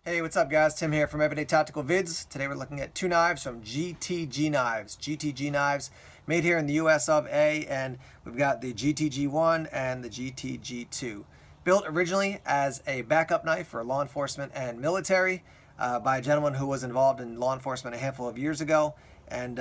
Hey, what's up guys? Tim here from Everyday Tactical Vids. Today we're looking at two knives from GTG Knives. GTG Knives, made here in the US of A, and we've got the GTG1 and the GTG2. Built originally as a backup knife for law enforcement and military by a gentleman who was involved in law enforcement a handful of years ago. And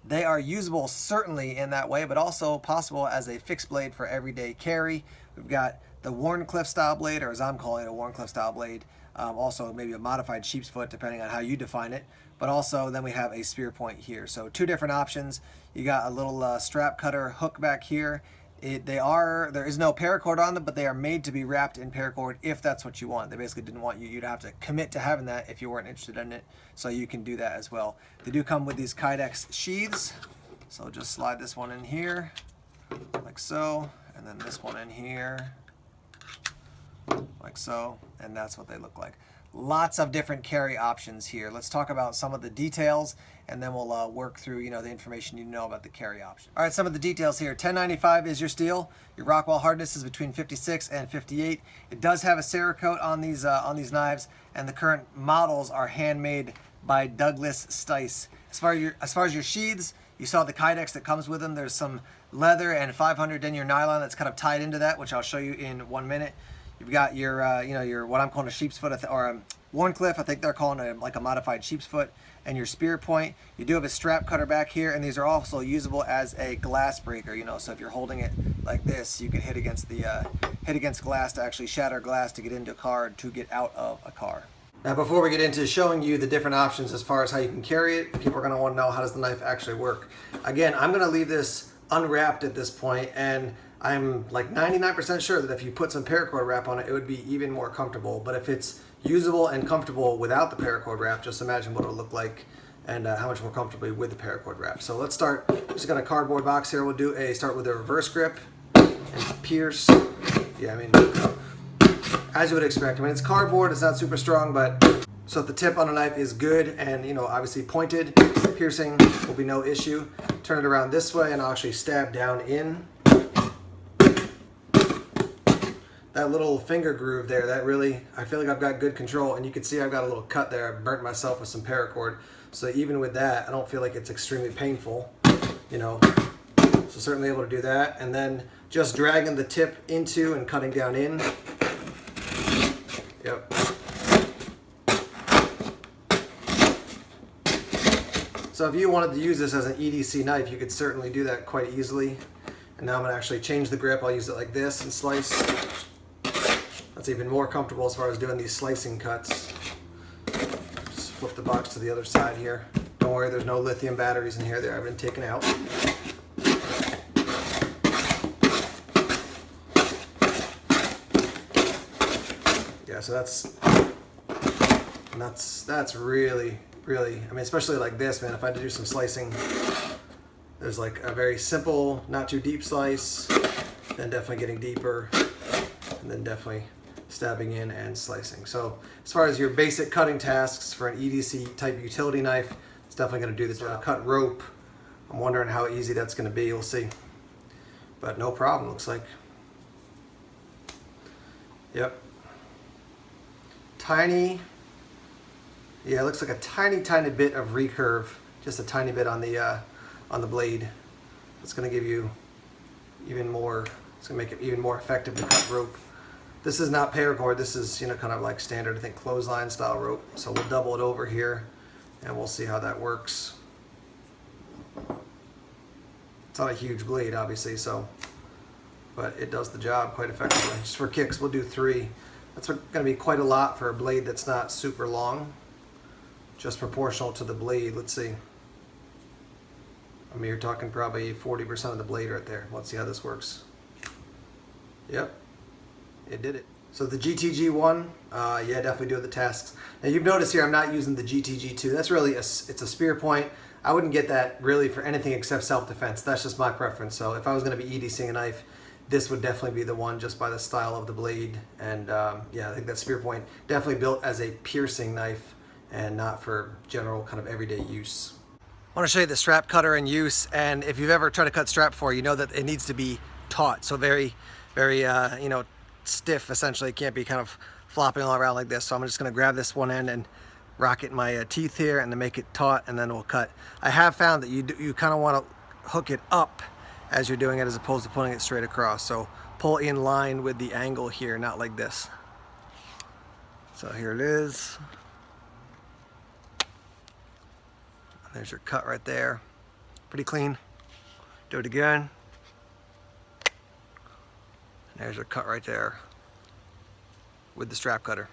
they are usable certainly in that way, but also possible as a fixed blade for everyday carry. We've got the Wharncliffe style blade, or as I'm calling it, a Wharncliffe style blade. Also maybe a modified sheep's foot depending on how you define it, but also then we have a spear point here. So two different options. You got a little strap cutter hook back here. There is no paracord on them, but they are made to be wrapped in paracord if that's what you want. They basically didn't want you to have to commit to having that if you weren't interested in it, so you can do that as well. They do come with these Kydex sheaths, so just slide this one in here like so, and then this one in here like so, and that's what they look like. Lots of different carry options here. Let's talk about some of the details, and then we'll work through the information you know about the carry option. All right, some of the details here. 1095 is your steel. Your Rockwell hardness is between 56 and 58. It does have a Cerakote on these knives, and the current models are handmade by Douglas Stice. As far as your sheaths, you saw the Kydex that comes with them. There's some leather and 500 denier nylon that's kind of tied into that, which I'll show you in 1 minute. You've got your, your what I'm calling a sheep's foot, or a Wharncliffe. I think they're calling it like a modified sheep's foot, and your spear point. You do have a strap cutter back here, and these are also usable as a glass breaker. So if you're holding it like this, you can hit against glass to actually shatter glass to get into a car, to get out of a car. Now, before we get into showing you the different options as far as how you can carry it, people are going to want to know, how does the knife actually work? Again, I'm going to leave this unwrapped at this point, and I'm like 99% sure that if you put some paracord wrap on it, it would be even more comfortable. But if it's usable and comfortable without the paracord wrap, just imagine what it would look like and how much more comfortably with the paracord wrap. So let's start. Just got a cardboard box here. We'll start with a reverse grip and pierce. Yeah, I mean, as you would expect. I mean, it's cardboard. It's not super strong, but so if the tip on a knife is good and obviously pointed, piercing will be no issue. Turn it around this way, and I'll actually stab down in. That little finger groove there, that really, I feel like I've got good control, and you can see I've got a little cut there. I've burnt myself with some paracord, so even with that, I don't feel like it's extremely painful, So certainly able to do that, and then just dragging the tip into and cutting down in. Yep. So if you wanted to use this as an EDC knife, you could certainly do that quite easily. And now I'm going to actually change the grip. I'll use it like this and slice. That's even more comfortable as far as doing these slicing cuts. Just flip the box to the other side here. Don't worry, there's no lithium batteries in here. They have been taken out. Yeah, so that's really, I mean, especially like this, man, if I had to do some slicing, there's like a very simple, not too deep slice, then definitely getting deeper, and then definitely stabbing in and slicing. So as far as your basic cutting tasks for an EDC type utility knife, it's definitely going to do this job. Cut rope, I'm wondering how easy that's going to be. We'll see. But no problem, looks like. Yep. Tiny. Yeah, it looks like a tiny bit of recurve, just a tiny bit on the blade. It's going to give you even more. It's going to make it even more effective to cut rope. This is not paracord. This is kind of like standard, I think, clothesline style rope. So we'll double it over here, and we'll see how that works. It's not a huge blade, obviously, but it does the job quite effectively. Just for kicks, we'll do 3. That's going to be quite a lot for a blade that's not super long. Just proportional to the blade. Let's see. I mean, you're talking probably 40% of the blade right there. Let's see how this works. Yep, it did it. So the GTG1, yeah, definitely doing the tasks. Now you've noticed here I'm not using the GTG2. That's really, it's a spear point. I wouldn't get that really for anything except self-defense. That's just my preference. So if I was going to be EDCing a knife, this would definitely be the one, just by the style of the blade. And yeah, I think that spear point definitely built as a piercing knife and not for general kind of everyday use. I want to show you the strap cutter in use, and if you've ever tried to cut strap before, you know that it needs to be taut, so very stiff essentially. It can't be kind of flopping all around like this. So I'm just gonna grab this one end and rock it in my teeth here and then make it taut, and then we'll cut. I have found that you kind of want to hook it up as you're doing it as opposed to pulling it straight across. So pull in line with the angle here, not like this. So here it is. There's your cut right there. Pretty clean. Do it again. There's your cut right there with the strap cutter.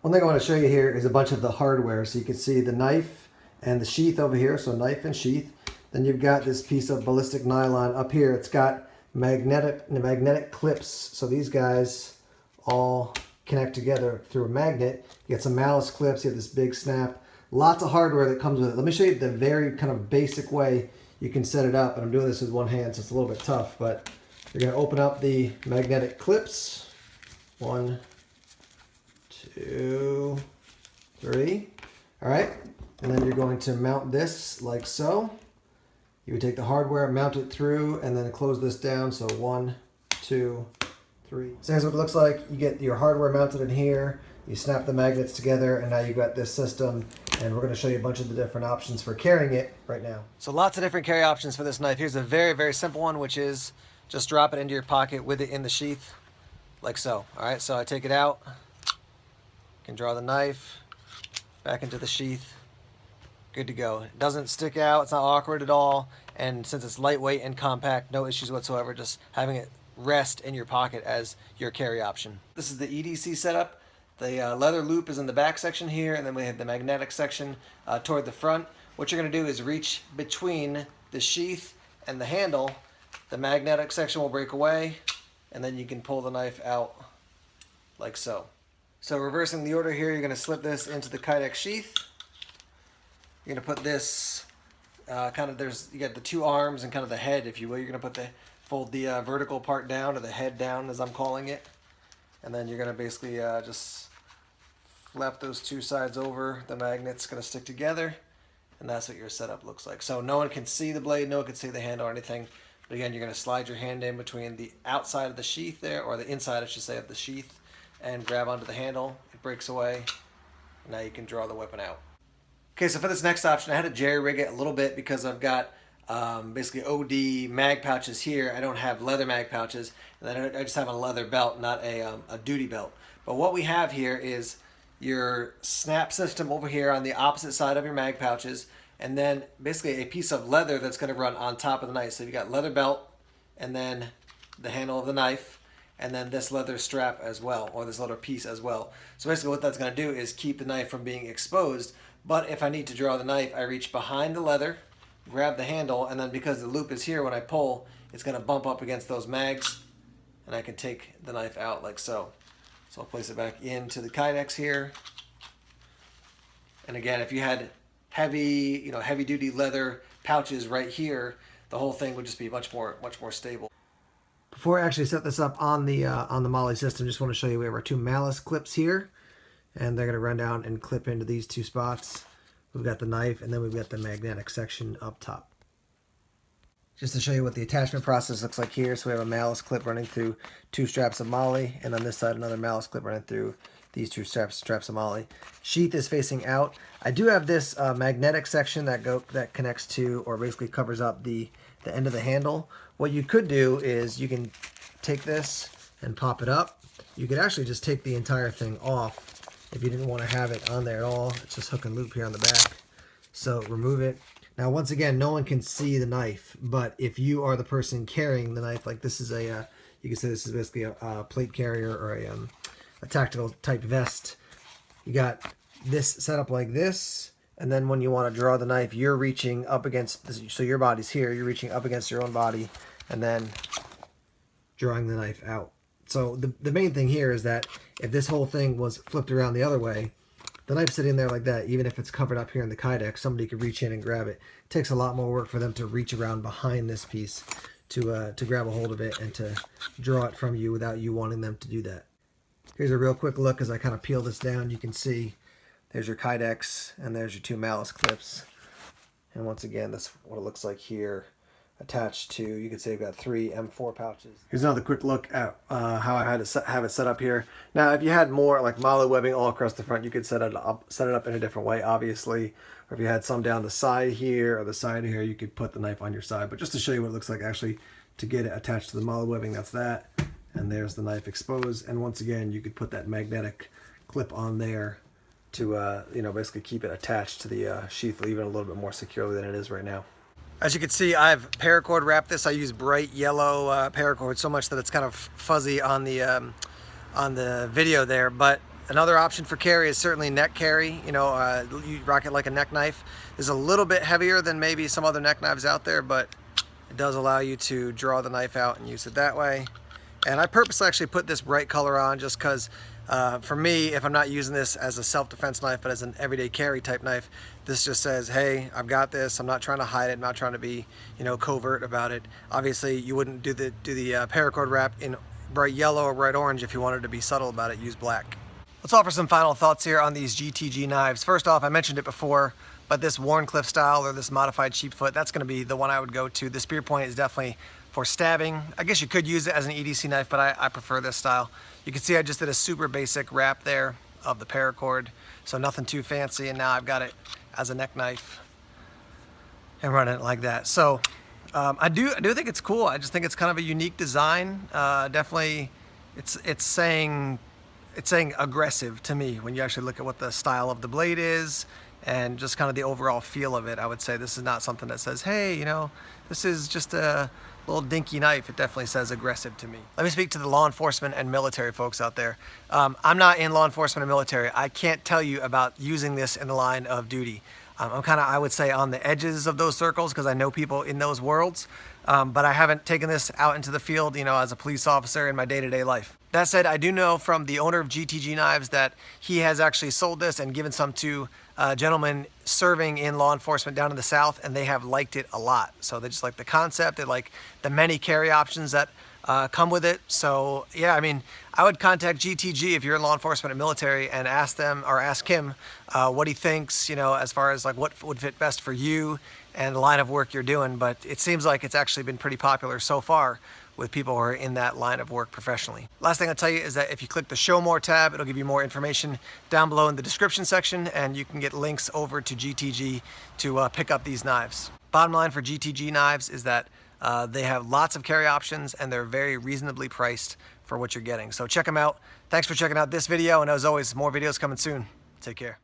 One thing I want to show you here is a bunch of the hardware. So you can see the knife and the sheath over here. So knife and sheath. Then you've got this piece of ballistic nylon up here. It's got magnetic clips. So these guys all connect together through a magnet. You get some malice clips. You have this big snap. Lots of hardware that comes with it. Let me show you the very kind of basic way you can set it up. And I'm doing this with one hand, so it's a little bit tough. But you're going to open up the magnetic clips. 1, 2, 3. All right. And then you're going to mount this like so. You would take the hardware, mount it through, and then close this down. So 1, 2, 3. So here's what it looks like. You get your hardware mounted in here. You snap the magnets together, and now you've got this system. And we're going to show you a bunch of the different options for carrying it right now. So lots of different carry options for this knife. Here's a very, very simple one, which is just drop it into your pocket with it in the sheath, like so. All right, so I take it out. Can draw the knife back into the sheath. Good to go. It doesn't stick out. It's not awkward at all. And since it's lightweight and compact, no issues whatsoever. Just having it rest in your pocket as your carry option. This is the EDC setup. The leather loop is in the back section here, and then we have the magnetic section toward the front. What you're going to do is reach between the sheath and the handle. The magnetic section will break away, and then you can pull the knife out like so. So reversing the order here, you're going to slip this into the Kydex sheath. You're going to put this you got the two arms and kind of the head, if you will. You're going to fold the vertical part down, or the head down as I'm calling it. And then you're going to basically just flap those two sides over. The magnet's going to stick together, and that's what your setup looks like. So no one can see the blade, no one can see the handle or anything. But again, you're going to slide your hand in between the outside of the sheath there, or the inside, I should say, of the sheath, and grab onto the handle. It breaks away. And now you can draw the weapon out. Okay, so for this next option, I had to jerry-rig it a little bit because I've got basically OD mag pouches here. I don't have leather mag pouches, and then I just have a leather belt, not a duty belt. But what we have here is your snap system over here on the opposite side of your mag pouches, and then basically a piece of leather that's going to run on top of the knife. So you've got leather belt, and then the handle of the knife, and then this leather strap as well, or this leather piece as well. So basically what that's going to do is keep the knife from being exposed. But if I need to draw the knife, I reach behind the leather, grab the handle, and then because the loop is here, when I pull, it's going to bump up against those mags, and I can take the knife out like so. So I'll place it back into the Kydex here. And again, if you had heavy duty leather pouches right here, the whole thing would just be much more stable. Before I actually set this up on the MOLLE system, just want to show you we have our two malice clips here, and they're going to run down and clip into these two spots. We've got the knife, and then we've got the magnetic section up top. Just to show you what the attachment process looks like here, so we have a malice clip running through two straps of MOLLE, and on this side another malice clip running through these two straps of MOLLE. Sheath is facing out. I do have this magnetic section that connects to, or basically covers up the end of the handle. What you could do is you can take this and pop it up. You could actually just take the entire thing off if you didn't want to have it on there at all. It's just hook and loop here on the back. So remove it. Now, once again, no one can see the knife, but if you are the person carrying the knife, like this is you can say this is basically a plate carrier or a tactical type vest. You got this set up like this, and then when you want to draw the knife, you're reaching up against this, so your body's here, you're reaching up against your own body, and then drawing the knife out. So the main thing here is that if this whole thing was flipped around the other way, the knife's sitting there like that, even if it's covered up here in the Kydex, somebody could reach in and grab it. It takes a lot more work for them to reach around behind this piece to grab a hold of it and to draw it from you without you wanting them to do that. Here's a real quick look as I kind of peel this down. You can see there's your Kydex and there's your two malice clips. And once again, that's what it looks like here. attached to, you could say you've got 3 M4 pouches. Here's another quick look at how I had to have it set up here. Now, if you had more like MOLLE webbing all across the front, you could set it up in a different way, obviously. Or if you had some down the side here or the side here, you could put the knife on your side. But just to show you what it looks like actually to get it attached to the MOLLE webbing, that's that. And there's the knife exposed. And once again, you could put that magnetic clip on there to, you know, basically keep it attached to the sheath even a little bit more securely than it is right now. As you can see, I've paracord wrapped this. I use bright yellow paracord so much that it's kind of fuzzy on the video there. But another option for carry is certainly neck carry. You know, you rock it like a neck knife. It's a little bit heavier than maybe some other neck knives out there, but it does allow you to draw the knife out and use it that way. And I purposely actually put this bright color on just because for me, if I'm not using this as a self-defense knife, but as an everyday carry type knife, this just says, hey, I've got this. I'm not trying to hide it. I'm not trying to be, you know, covert about it. Obviously, you wouldn't do the paracord wrap in bright yellow or bright orange. If you wanted to be subtle about it, use black. Let's offer some final thoughts here on these GTG knives. First off, I mentioned it before, but this Wharncliffe style or this modified sheepfoot, that's going to be the one I would go to. The spear point is definitely for stabbing. I guess you could use it as an EDC knife, but I prefer this style. You can see I just did a super basic wrap there of the paracord, so nothing too fancy, and now I've got it as a neck knife and running it like that. So I do think it's cool. I just think it's kind of a unique design. Definitely, it's saying aggressive to me when you actually look at what the style of the blade is and just kind of the overall feel of it. I would say this is not something that says, hey, you know, this is just a little dinky knife. It definitely says aggressive to me. Let me speak to the law enforcement and military folks out there. I'm not in law enforcement and military. I can't tell you about using this in the line of duty. I'm kind of, I would say, on the edges of those circles because I know people in those worlds, but I haven't taken this out into the field, you know, as a police officer in my day-to-day life. That said, I do know from the owner of GTG Knives that he has actually sold this and given some to gentlemen serving in law enforcement down in the South, and they have liked it a lot. So they just like the concept. They like the many carry options that come with it. So yeah, I mean, I would contact GTG if you're in law enforcement and military and ask them or ask him what he thinks, you know, as far as like what would fit best for you and the line of work you're doing. But it seems like it's actually been pretty popular so far with people who are in that line of work professionally. Last thing I'll tell you is that if you click the Show More tab, it'll give you more information down below in the description section, and you can get links over to GTG to pick up these knives. Bottom line for GTG Knives is that they have lots of carry options and they're very reasonably priced for what you're getting. So check them out. Thanks for checking out this video, and as always, more videos coming soon. Take care.